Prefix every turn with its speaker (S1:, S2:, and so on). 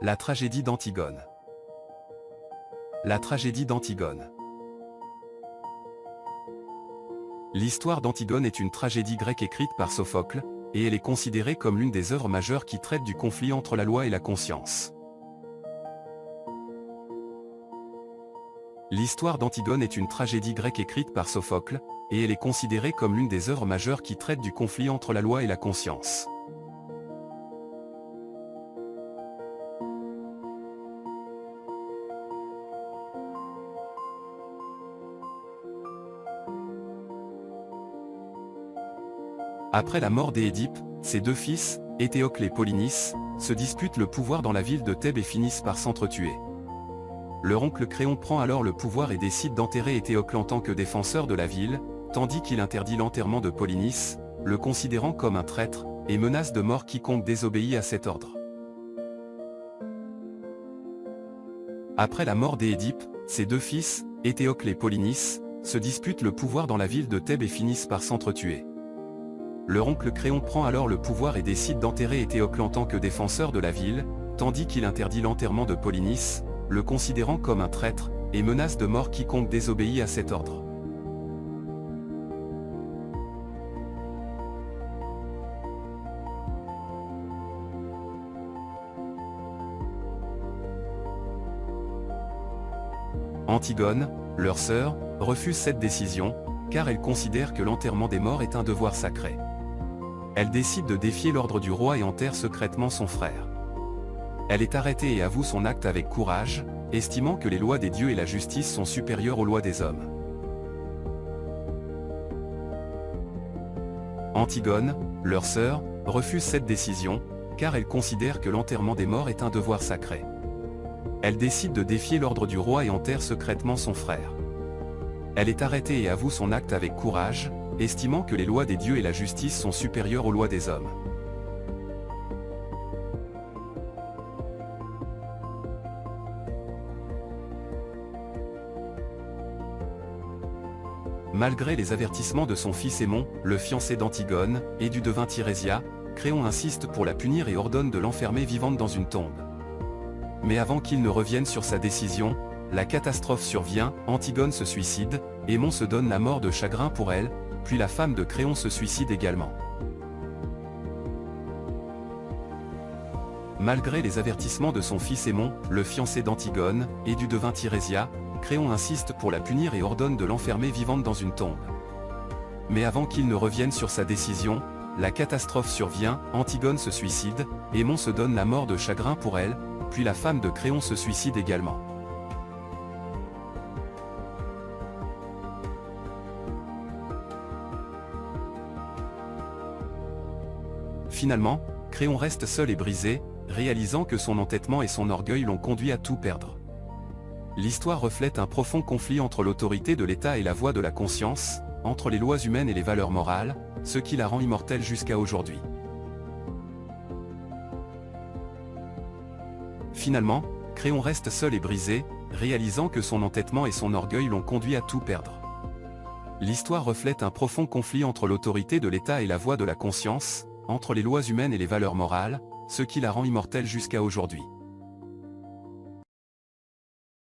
S1: La tragédie d'Antigone. La tragédie d'Antigone. L'histoire d'Antigone est une tragédie grecque écrite par Sophocle, et elle est considérée comme l'une des œuvres majeures qui traite du conflit entre la loi et la conscience. L'histoire d'Antigone est une tragédie grecque écrite par Sophocle, et elle est considérée comme l'une des œuvres majeures qui traite du conflit entre la loi et la conscience. Après la mort d'Édipe, ses deux fils, Éthéocle et Polynice, se disputent le pouvoir dans la ville de Thèbes et finissent par s'entretuer. Leur oncle Créon prend alors le pouvoir et décide d'enterrer Éthéocle en tant que défenseur de la ville, tandis qu'il interdit l'enterrement de Polynice, le considérant comme un traître, et menace de mort quiconque désobéit à cet ordre. Après la mort d'Édipe, ses deux fils, Éthéocle et Polynice, se disputent le pouvoir dans la ville de Thèbes et finissent par s'entretuer. Leur oncle Créon prend alors le pouvoir et décide d'enterrer Éthéocle en tant que défenseur de la ville, tandis qu'il interdit l'enterrement de Polynice, le considérant comme un traître, et menace de mort quiconque désobéit à cet ordre. Antigone, leur sœur, refuse cette décision, car elle considère que l'enterrement des morts est un devoir sacré. Elle décide de défier l'ordre du roi et enterre secrètement son frère. Elle est arrêtée et avoue son acte avec courage, estimant que les lois des dieux et la justice sont supérieures aux lois des hommes. Antigone, leur sœur, refuse cette décision, car elle considère que l'enterrement des morts est un devoir sacré. Elle décide de défier l'ordre du roi et enterre secrètement son frère. Elle est arrêtée et avoue son acte avec courage, estimant que les lois des dieux et la justice sont supérieures aux lois des hommes. Malgré les avertissements de son fils Aimon, le fiancé d'Antigone, et du devin Tirésia, Créon insiste pour la punir et ordonne de l'enfermer vivante dans une tombe. Mais avant qu'il ne revienne sur sa décision, la catastrophe survient, Antigone se suicide, Aimon se donne la mort de chagrin pour elle, puis la femme de Créon se suicide également. Malgré les avertissements de son fils Aimon, le fiancé d'Antigone, et du devin Tirésia, Créon insiste pour la punir et ordonne de l'enfermer vivante dans une tombe. Mais avant qu'il ne revienne sur sa décision, la catastrophe survient, Antigone se suicide, Aimon se donne la mort de chagrin pour elle, puis la femme de Créon se suicide également. Finalement, Créon reste seul et brisé, réalisant que son entêtement et son orgueil l'ont conduit à tout perdre. L'histoire reflète un profond conflit entre l'autorité de l'État et la voix de la conscience, entre les lois humaines et les valeurs morales, ce qui la rend immortelle jusqu'à aujourd'hui. Finalement, Créon reste seul et brisé, réalisant que son entêtement et son orgueil l'ont conduit à tout perdre. L'histoire reflète un profond conflit entre l'autorité de l'État et la voix de la conscience, entre les lois humaines et les valeurs morales, ce qui la rend immortelle jusqu'à aujourd'hui.